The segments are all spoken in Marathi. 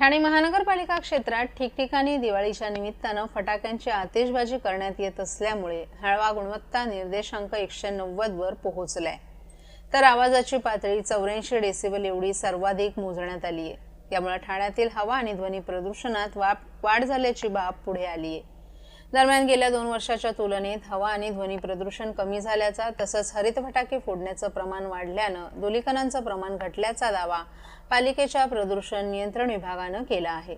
ठाणे महानगरपालिका क्षेत्रात ठिकठिकाणी दिवाळीच्या निमित्तानं फटाक्यांची आतिषबाजी करण्यात येत असल्यामुळे हळवा गुणवत्ता निर्देशांक 190 वर पोहोचलाय, तर आवाजाची पातळी 84 डेसिबल एवढी सर्वाधिक मोजण्यात आली आहे। यामुळे ठाण्यातील हवा आणि ध्वनी प्रदूषणात वाढ झाल्याची बाब पुढे आली आहे। दरम्यान गेल्या 2 वर्षाच्या तुलनेत हवा आणि ध्वनी प्रदूषण कमी झाल्याचा तसंच हरित फटाके फोडण्याचं प्रमाण वाढल्यानं धुलीकणांचं प्रमाण घटल्याचा दावा पालिकेच्या प्रदूषण नियंत्रण विभागानं केला आहे।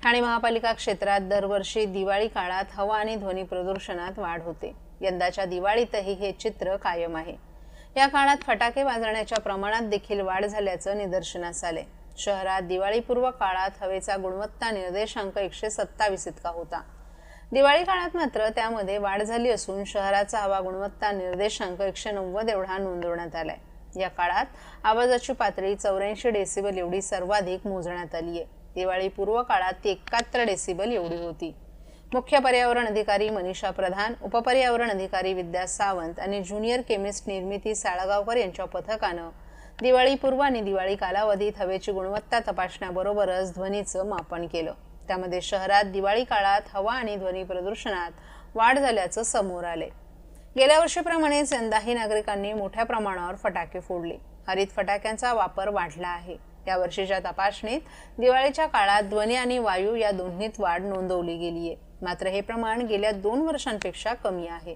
ठाणे महापालिका क्षेत्रात दरवर्षी दिवाळी काळात हवा आणि ध्वनी प्रदूषणात वाढ होते। यंदाच्या दिवाळीतही हे चित्र कायम आहे। या काळात फटाके वाजवण्याच्या प्रमाणात देखील वाढ झाल्याचं निदर्शनास आले। शहरात दिवाळीपूर्व काळात हवेचा गुणवत्ता निर्देशांक 127 इतका होता। दिवाळी काळात मात्र त्यामध्ये वाढ झाली असून शहराचा हवा गुणवत्ता निर्देशांक 190 एवढा नोंदवण्यात आलाय। या काळात आवाजाची पातळी 84 डेसिबल एवढी सर्वाधिक मोजण्यात आली आहे। दिवाळी पूर्व काळात ती 71 डेसिबल एवढी होती। मुख्य पर्यावरण अधिकारी मनीषा प्रधान, उपपर्यावरण अधिकारी विद्या सावंत आणि ज्युनियर केमिस्ट निर्मिती साळगावकर यांच्या पथकानं दिवाळीपूर्व आणि दिवाळी कालावधीत हवेची गुणवत्ता तपासण्याबरोबरच ध्वनीचं मापन केलं। त्यामध्ये शहरात दिवाळी काळात हवा आणि ध्वनी प्रदूषणात वाढ झाल्याचं समोर आले। गेल्या वर्षीप्रमाणेच यंदाही नागरिकांनी मोठ्या प्रमाणावर फटाके फोडले। हरित फटाक्यांचा वापर वाढला आहे। या वर्षीच्या तपासणीत दिवाळीच्या काळात ध्वनी आणि वायू या दोन्हीत वाढ नोंदवली गेली आहे। मात्र हे प्रमाण गेल्या 2 वर्षांपेक्षा कमी आहे।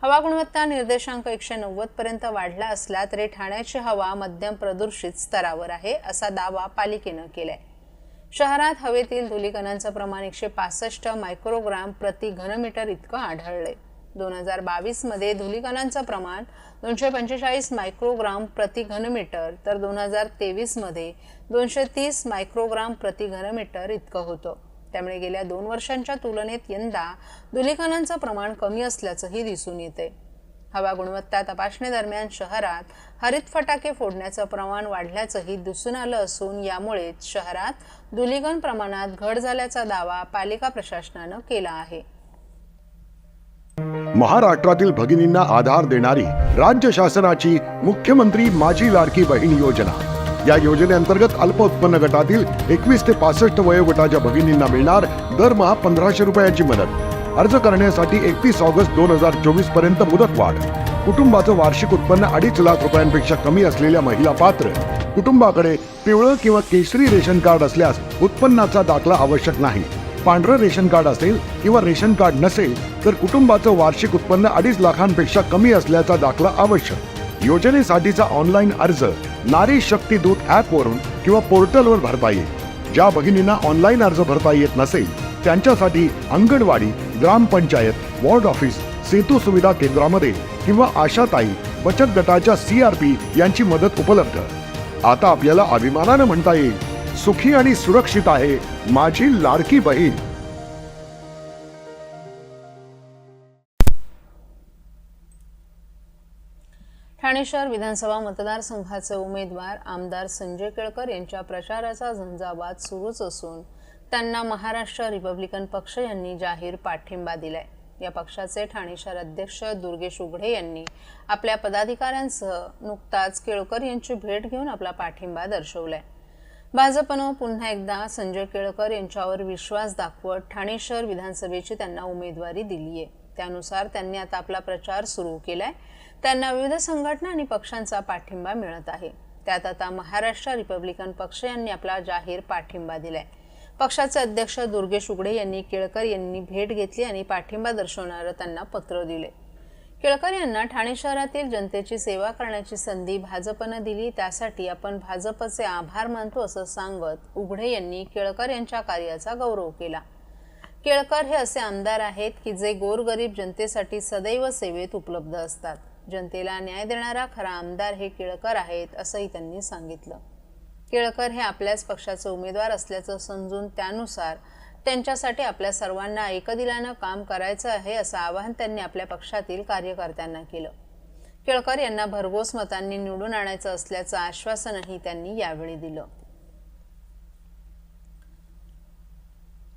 हवा गुणवत्ता निर्देशांक 190 पर्यंत वाढला असला तरी ठाण्याची हवा मध्यम प्रदूषित स्तरावर आहे, असा दावा पालिकेनं केलाय। शहरात हवेतील धुलीकणांचं प्रमाण 165 मायक्रोग्राम प्रति घनमीटर इतकं आढळले। 2022 मध्ये धुलीकणांचं प्रमाण 245 मायक्रोग्राम प्रति घनमीटर तर 2023 मध्ये 230 मायक्रोग्राम प्रति घनमीटर इतकं होतं। त्यामुळे गेल्या 2 वर्षांच्या तुलनेत यंदा धुलीकणांचं प्रमाण कमी असल्याचंही दिसून येते। हवा गुणवत्ता तपासणी दरम्यान शहरात हरित फटाके फोडण्याचं प्रमाण वाढल्याचंही दिसून आलं असून यामुळे शहरात धुलीकण प्रमाणात घट झाल्याचा दावा पालिका प्रशासनानं केला आहे। महाराष्ट्रातील भगिनींना आधार देणारी राज्य शासनाची मुख्यमंत्री माझी लाडकी बहीण योजना। या योजनेअंतर्गत अल्प उत्पन्न गटातील 21 ते 65 वयोगटाच्या भगिनींना मिळणार दरमहा 1500 रुपयाची मदत। अर्ज करण्यासाठी 31 ऑगस्ट 2024 पर्यंत मुदतवाढ। कुटुंबाचं वार्षिक उत्पन्न 2.5 लाख रुपयांपेक्षा कमी असलेल्या महिला पात्र। कुटुंबाकडे पिवळं किंवा केशरी रेशन कार्ड असल्यास उत्पन्नाचा दाखला आवश्यक नाही। पांढरं रेशन कार्ड असेल किंवा रेशन कार्ड नसेल तर कुटुंबाचं वार्षिक उत्पन्न 2.5 लाखांपेक्षा कमी असल्याचा दाखला आवश्यक। योजनेसाठीचा ऑनलाईन अर्ज नारी शक्ती दूत ॲप वरून किंवा पोर्टलवर भरता येईल। ज्या भगिनींना ऑनलाईन अर्ज भरता येत नसेल त्यांच्यासाठी अंगणवाडी, ग्रामपंचायत, वॉर्ड ऑफिस, सेतू सुविधा केंद्रामध्ये किंवा आशाताई बचत गटाच्या CRP यांची मदत उपलब्ध। आता आपल्याला अभिमानानं म्हणता येईल, सुखी आणि सुरक्षित आहे माझी लाडकी बहीण। ठाणे शहर विधानसभा मतदारसंघाचे उमेदवार आमदार संजय केळकर यांच्या प्रचाराचा झंझावात सुरूच असून त्यांना महाराष्ट्र रिपब्लिकन पक्ष यांनी जाहीर पाठिंबा दिलाय। या पक्षाचे ठाणे शहर अध्यक्ष दुर्गेश उघडे यांनी आपल्या पदाधिकाऱ्यांसह नुकताच केळकर यांची भेट घेऊन आपला पाठिंबा दर्शवलाय। भाजपनं पुन्हा एकदा संजय केळकर यांच्यावर विश्वास दाखवत ठाणे शहर विधानसभेची त्यांना उमेदवारी दिली आहे। त्यानुसार त्यांनी आता आपला प्रचार सुरू केलाय। त्यांना विविध संघटना आणि पक्षांचा पाठिंबा मिळत आहे। त्यात आता महाराष्ट्र रिपब्लिकन पक्ष यांनी आपला जाहीर पाठिंबा दिलाय। पक्षाचे अध्यक्ष दुर्गेश उघडे यांनी केळकर यांनी भेट घेतली आणि पाठिंबा दर्शवणारं त्यांना पत्र दिले। केळकर यांना ठाणे शहरातील जनतेची सेवा करण्याची संधी भाजपनं दिली, त्यासाठी आपण भाजपचे आभार मानतो असं सांगत उघडे यांनी केळकर यांच्या कार्याचा गौरव केला। केळकर हे असे आमदार आहेत की जे गोरगरीब जनतेसाठी सदैव सेवेत उपलब्ध असतात। जनतेला न्याय देणारा खरा आमदार हे केळकर आहेत असंही त्यांनी सांगितलं। केळकर हे आपल्याच पक्षाचे उमेदवार असल्याचं समजून त्यानुसार त्यांच्यासाठी आपल्या सर्वांना एकदिलानं काम करायचं आहे असं आवाहन त्यांनी आपल्या पक्षातील कार्यकर्त्यांना केलं। केळकर यांना भरघोस मतांनी निवडून आणायचं असल्याचं आश्वासनही त्यांनी यावेळी दिलं।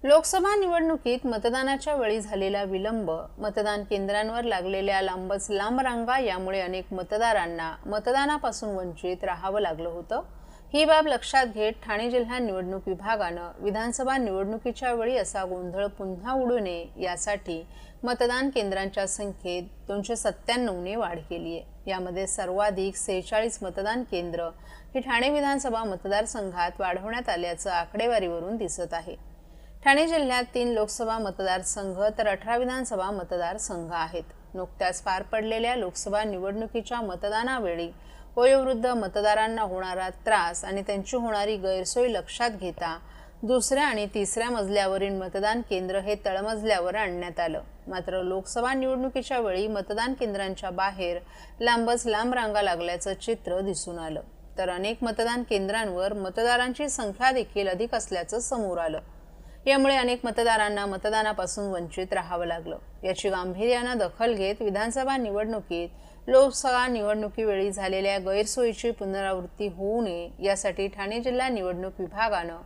लोकसभा निवडणुकीत मतदानाच्या वेळी झालेला विलंब, मतदान केंद्रांवर लागलेल्या लांबच लांब रांगा यामुळे अनेक मतदारांना मतदानापासून वंचित राहावं लागलं होतं। ही बाब लक्षात घेत ठाणे जिल्हा निवडणूक विभागानं विधानसभा निवडणुकीच्या वेळी असा गोंधळ पुन्हा उडू नये यासाठी मतदान केंद्रांच्या संख्येत 297ने वाढ केली आहे। यामध्ये सर्वाधिक 46 मतदान केंद्र ही ठाणे विधानसभा मतदारसंघात वाढवण्यात आल्याचं आकडेवारीवरून दिसत आहे। ठाणे जिल्ह्यात 3 लोकसभा मतदारसंघ तर 18 विधानसभा मतदारसंघ आहेत। नुकत्याच पार पडलेल्या लोकसभा निवडणुकीच्या मतदानावेळी वयोवृद्ध मतदारांना होणारा त्रास आणि त्यांची होणारी गैरसोय लक्षात घेता दुसऱ्या आणि तिसऱ्या मजल्यावरील मतदान केंद्र हे तळमजल्यावर आणण्यात आलं। मात्र लोकसभा निवडणुकीच्या वेळी मतदान केंद्रांच्या बाहेर लांबच लांब रांगा लागल्याचं चित्र दिसून आलं, तर अनेक मतदान केंद्रांवर मतदारांची संख्या देखील अधिक असल्याचं समोर आलं। यामुळे अनेक मतदारांना मतदानापासून वंचित राहावं लागलं। याची गांभीर्यानं दखल घेत विधानसभा निवडणुकीत लोकसभा निवडणुकीवेळी झालेल्या गैरसोयीची पुनरावृत्ती होऊ नये यासाठी ठाणे जिल्हा निवडणूक विभागानं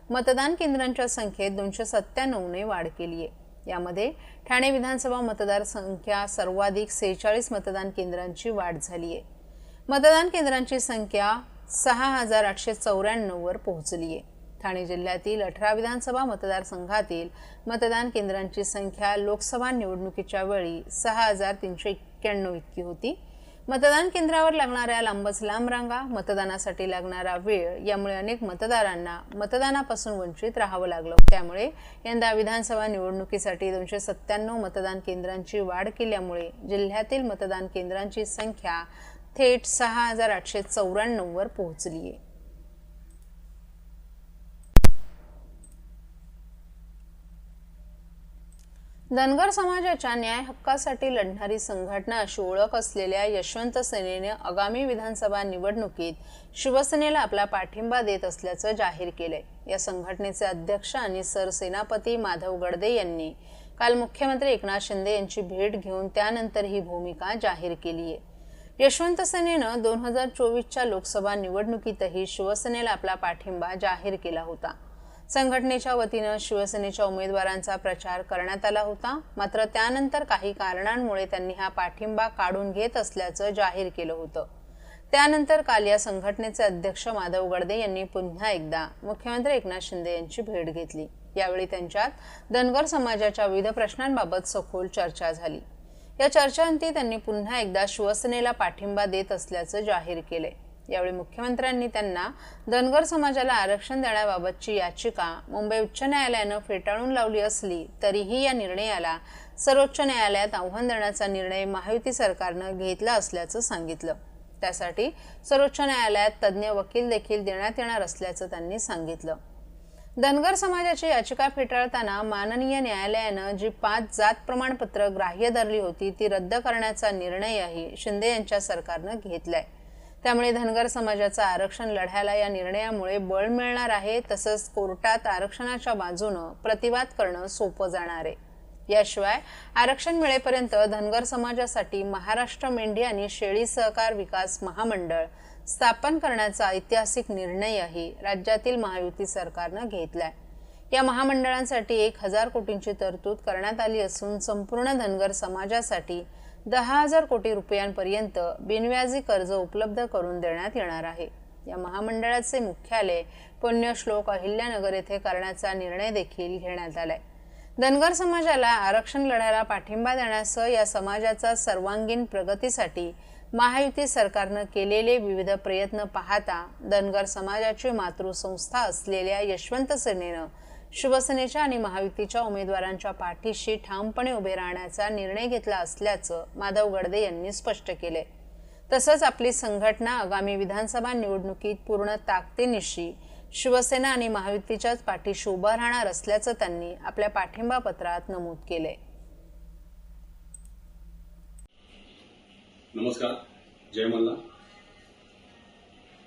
मतदान केंद्रांच्या संख्येत 297ने वाढ केली आहे। यामध्ये ठाणे विधानसभा मतदारसंख्या सर्वाधिक 46 मतदान केंद्रांची वाढ झाली आहे। मतदान केंद्रांची संख्या 6894 वर पोहोचली आहे। ठाणे जिल्ह्यातील 18 विधानसभा मतदारसंघातील मतदान केंद्रांची संख्या लोकसभा निवडणुकीच्या वेळी 6391 इतकी होती। मतदान केंद्रावर लागणाऱ्या लांबच लांब रांगा, मतदानासाठी लागणारा वेळ यामुळे अनेक मतदारांना मतदानापासून वंचित राहावं लागलं। त्यामुळे यंदा विधानसभा निवडणुकीसाठी 297 मतदान केंद्रांची वाढ केल्यामुळे जिल्ह्यातील मतदान केंद्रांची संख्या थेट 6894 वर पोहोचली आहे। धनगर समाजाच्या न्याय हक्कासाठी लढणारी संघटना अशी ओळख असलेल्या यशवंत सेनेने आगामी विधानसभा निवडणुकीत शिवसेनेला आपला पाठिंबा देत असल्याचं जाहीर केलंय। या संघटनेचे अध्यक्ष आणि सरसेनापती माधव गडदे यांनी काल मुख्यमंत्री एकनाथ शिंदे यांची भेट घेऊन त्यानंतर ही भूमिका जाहीर केली आहे। यशवंत सेनेनं 2024च्या लोकसभा निवडणुकीतही शिवसेनेला आपला पाठिंबा जाहीर केला होता। संघटनेच्या वतीनं शिवसेनेच्या उमेदवारांचा प्रचार करण्यात आला होता, मात्र त्यानंतर काही कारणांमुळे त्यांनी हा पाठिंबा काढून घेत असल्याचं जाहीर केलं होतं। त्यानंतर काल या संघटनेचे अध्यक्ष माधव गडदे यांनी पुन्हा एकदा मुख्यमंत्री एकनाथ शिंदे यांची भेट घेतली। यावेळी त्यांच्यात धनगर समाजाच्या विविध प्रश्नांबाबत सखोल चर्चा झाली। या चर्चेअंती त्यांनी पुन्हा एकदा शिवसेनेला पाठिंबा देत असल्याचं जाहीर केलंय। यावेळी मुख्यमंत्र्यांनी त्यांना धनगर समाजाला आरक्षण देण्याबाबतची याचिका मुंबई उच्च न्यायालयानं फेटाळून लावली असली तरीही या निर्णयाला सर्वोच्च न्यायालयात आव्हान देण्याचा निर्णय महायुती सरकारनं घेतला असल्याचं सांगितलं। त्यासाठी सर्वोच्च न्यायालयात तज्ज्ञ वकील देखील देण्यात येणार असल्याचं त्यांनी सांगितलं। धनगर समाजाची याचिका फेटाळताना माननीय न्यायालयानं जी 5 जात प्रमाणपत्र ग्राह्य धरली होती ती रद्द करण्याचा निर्णयही शिंदे यांच्या सरकारनं घेतलाय। त्यामुळे धनगर समाजाचा आरक्षण लढ्याला या निर्णयामुळे बळ मिळणार आहे, तसंच कोर्टात आरक्षणाच्या बाजूनं प्रतिवाद करणं सोपं जाणार आहे। याशिवाय आरक्षण मिळेपर्यंत धनगर समाजासाठी महाराष्ट्र मेंढी आणि शेळी सहकार विकास महामंडळ स्थापन करण्याचा ऐतिहासिक निर्णयही राज्यातील महायुती सरकारनं घेतलाय। या महामंडळांसाठी 1000 कोटींची तरतूद करण्यात आली असून संपूर्ण धनगर समाजासाठी 10,000 कोटी रुपयांपर्यंत बिनव्याजी कर्ज उपलब्ध करून देण्यात येणार आहे। या महामंडळाचे मुख्यालय पुण्यश्लोक अहिल्यानगर येथे करण्याचा निर्णय देखील घेण्यात आलाय। धनगर समाजाला आरक्षण लढ्याला पाठिंबा देण्यासह या समाजाचा सर्वांगीण प्रगतीसाठी महायुती सरकारनं केलेले विविध प्रयत्न पाहता धनगर समाजाची मातृसंस्था असलेल्या यशवंत सेनेनं शिवसेनेच्या आणि महायुतीच्या उमेदवारांच्या पाठीशी ठामपणे उभे राहण्याचा निर्णय घेतला असल्याचं माधव गडदे यांनी स्पष्ट केले। तसंच आपली संघटना आगामी विधानसभा निवडणुकीत पूर्ण ताकदीनिशी शिवसेना आणि महायुतीच्याच पाठीशी उभं राहणार असल्याचं त्यांनी आपल्या पाठिंबा पत्रात नमूद केले। नमस्कार, जय मल्ला।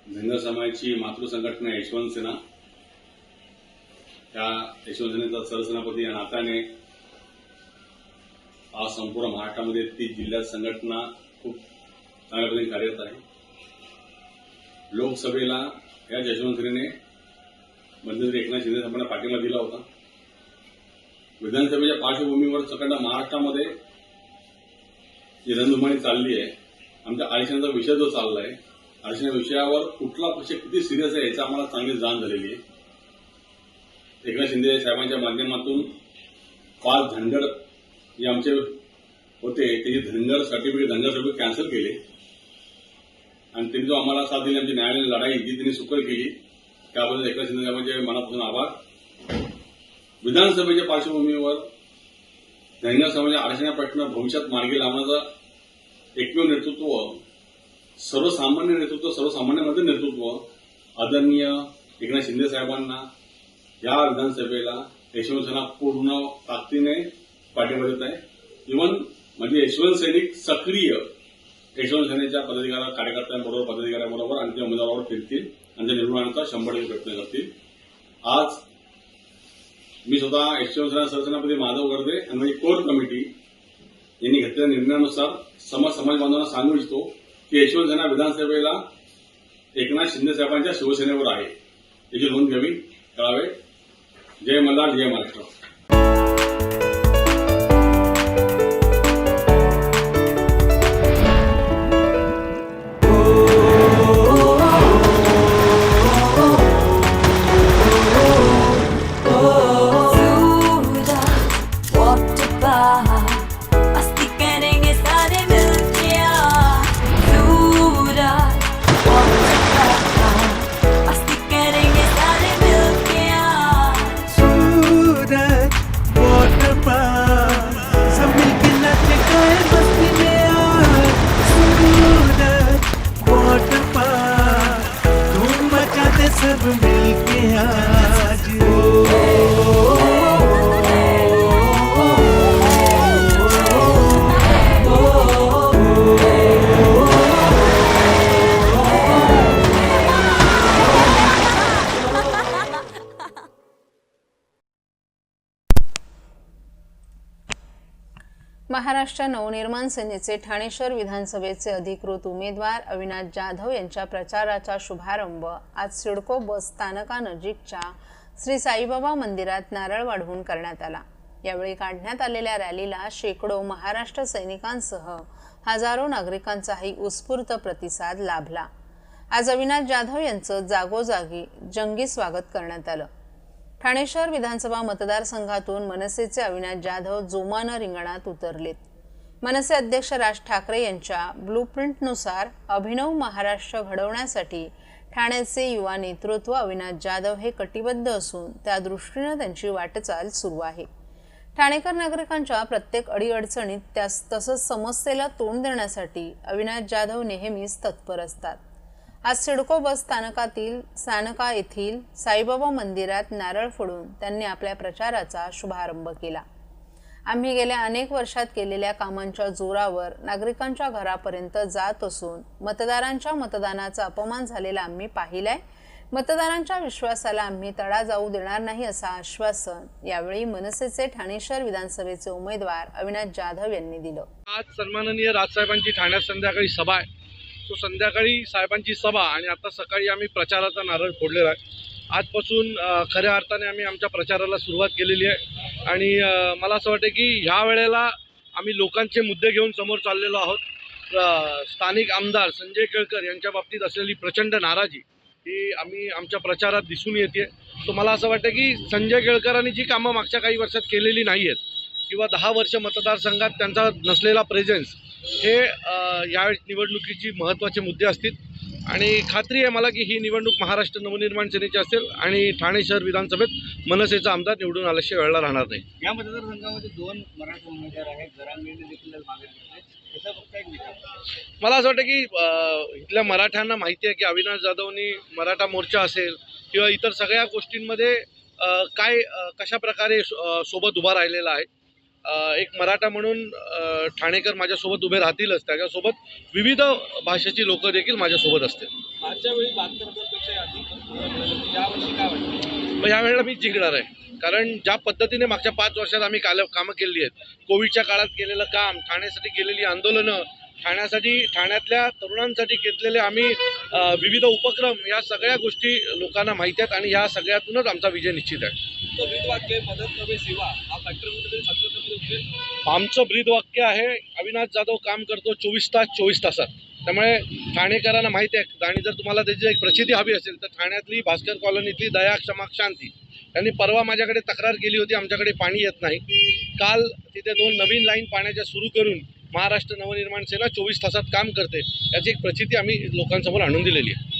धनगर समाजाची मातृसंघटना यशवंत सेना, त्या यशवंत सेनेचा सरसेनापती या नात्याने आज संपूर्ण महाराष्ट्रामध्ये 30 जिल्ह्यात संघटना खूप चांगल्या पद्धतीने कार्यरत आहे। लोकसभेला या यशवंत सेनेने मध्यंतरी एकनाथ शिंदे साहेबांना पाठिंबा दिला होता। विधानसभेच्या पार्श्वभूमीवर सकंड महाराष्ट्रामध्ये जी रणधुमाळी चालली आहे, आमच्या आरक्षणाचा विषय जो चाललाय आरक्षण विषयावर कुठला पक्ष किती सिरियस आहे याची आम्हाला चांगली जाण झालेली आहे. एकनाथ शिंदे साहेबांच्या माध्यमातून 5 धनगर जे आमचे होते त्याची धनगर सर्टिफिकेट कॅन्सल केले आणि त्यांनी जो आम्हाला साथ दिली, आमची न्यायालयीन लढाई जी त्यांनी सुकर केली त्याबद्दल एकनाथ शिंदे साहेबांचे मनापासून आभार. विधानसभेच्या पार्श्वभूमीवर धनगर समाजाच्या आरक्षण प्रश्न भविष्यात मार्गी लावण्याचं एकमेव नेतृत्व, सर्वसामान्य नेतृत्व आदरणीय एकनाथ शिंदे साहेबांना या विधानसभेला यशवंत सेना पूर्ण ताकदीने पाठिंबा देत आहे. इव्हन म्हणजे यशवंत सैनिक सक्रिय यशवंत सेनेच्या कार्यकर्त्यांबरोबर आणि त्या उमेदवारावर फिरतील आणि त्या निवडून 100% प्रयत्न करतील. आज मी स्वतः यशवंत सेना सरसेनापती माधव गर्दे आणि माझी कोर कमिटी यांनी घेतलेल्या निर्णयानुसार समाज बांधवांना सांगू इच्छितो की यशवंत सेना विधानसभेला एकनाथ शिंदे साहेबांच्या शिवसेनेवर आहे याची नोंद घ्यावी, कळावे. जय मल्हार, जय महाराष्ट्र. सब मिलके आज महाराष्ट्र नवनिर्माण सेनेचे ठाणे शहर विधानसभेचे अधिकृत उमेदवार अविनाश जाधव यांच्या प्रचाराचा शुभारंभ आज सिडको बस स्थानकानजीकच्या श्री साईबाबा मंदिरात नारळ वाढवून करण्यात आला. यावेळी काढण्यात आलेल्या रॅलीला शेकडो महाराष्ट्र सैनिकांसह हजारो नागरिकांचाही उत्स्फूर्त प्रतिसाद लाभला. आज अविनाश जाधव यांचं जागोजागी जंगी स्वागत करण्यात आलं. ठाणे शहर विधानसभा मतदारसंघातून मनसेचे अविनाश जाधव जोमानं रिंगणात उतरलेत. मनसे अध्यक्ष राज ठाकरे यांच्या ब्लूप्रिंटनुसार अभिनव महाराष्ट्र घडवण्यासाठी ठाण्याचे युवा नेतृत्व अविनाश जाधव हे कटिबद्ध असून त्या दृष्टीनं त्यांची वाटचाल सुरू आहे. ठाणेकर नागरिकांच्या प्रत्येक अडीअडचणीत तसंच समस्येला तोंड देण्यासाठी अविनाश जाधव नेहमीच तत्पर असतात. आज सिडको बस स्थानका येथील साईबाबा मंदिरात नारळ फोडून त्यांनी आपल्या प्रचाराचा शुभारंभ केला. आम्ही गेल्या अनेक वर्षात केलेल्या कामांच्या जोरावर नागरिकांच्या घरापर्यंत जात असून मतदारांच्या मतदानाचा अपमान झालेला आम्ही पाहिलाय. मतदारांच्या विश्वासाला आम्ही तडा जाऊ देणार नाही असं आश्वासन यावेळी मनसेचे ठाणे शहर विधानसभेचे उमेदवार अविनाश जाधव यांनी दिलं. आज सन्माननीय राजसाहेबांची ठाण्यात संध्याकाळी सभा आहे. सो संध्याकाळी साहेबांची सभा आणि आता सकाळी आम्ही प्रचाराचा नारळ फोडलेला आहे. आजपासून खऱ्या अर्थाने आम्ही आमच्या प्रचाराला सुरुवात केलेली आहे आणि मला असं वाटतं की ह्या वेळेला आम्ही लोकांचे मुद्दे घेऊन समोर चाललेलो आहोत. स्थानिक आमदार संजय केळकर यांच्या बाबतीत असलेली प्रचंड नाराजी ही आम्ही आमच्या प्रचारात दिसून येते. सो मला असं वाटतं की संजय केळकरांनी जी कामं मागच्या काही वर्षात केलेली नाही आहेत किंवा 10 वर्ष मतदारसंघात त्यांचा नसलेला प्रेझेन्स हे या निवडणुकीची महत्त्वाचे मुद्दे असतील आणि खात्री आहे मला की ही निवडणूक महाराष्ट्र नवनिर्माण सेनेची असेल आणि ठाणे शहर विधानसभेत मनसेचा आमदार निवडून आल्याशिवाय वेळेला राहणार नाही. या मतदारसंघामध्ये 2 मराठा उमेदवार आहेत. जरांगेंनी देखील मला असं वाटतं की इथल्या मराठ्यांना माहिती आहे की अविनाश जाधवनी मराठा मोर्चा असेल किंवा इतर सगळ्या गोष्टींमध्ये कशा प्रकारे सोबत उभा राहिलेला आहे. एक मराठा म्हणून ठाणेकर माझ्यासोबत उभे राहतीलच, त्याच्यासोबत विविध भाषेची लोक देखील माझ्यासोबत असतील. मागच्या वेळी 72,000पेक्षा अधिक यावर्षी काय वाटतं? मग यावेळेला मी जिंकणार आहे, कारण ज्या पद्धतीने मागच्या 5 वर्षात आम्ही कामं केली आहेत, कोविडच्या काळात केलेलं काम, ठाण्यासाठी केलेली आंदोलनं, ठाण्यातल्या तरुणांसाठी घेतलेले आम्ही विविध उपक्रम, या सगळ्या गोष्टी लोकांना माहिती आहेत आणि या सगळ्यातूनच आमचा विजय निश्चित आहे. तुमचं ब्रीदवाक्य मदत नव्हे सेवा, हा फॅक्टरमध्ये आमचं ब्रीदवाक्य आहे अविनाश जाधव काम करतो 24 तास 24 तासात. त्यामुळे ठाणेकरांना माहिती आहे आणि जर तुम्हाला त्याची एक प्रचिती हवी असेल तर ठाण्यातली भास्कर कॉलनीतली दया क्षमा शांती यांनी परवा माझ्याकडे तक्रार केली होती, आमच्याकडे पाणी येत नाही. काल तिथे 2 नवीन लाईन पाण्याच्या सुरू करून महाराष्ट्र नवनिर्माण सेना 24 तासात काम करते, याची एक प्रचिती आम्ही लोकांसमोर आणून दिलेली आहे.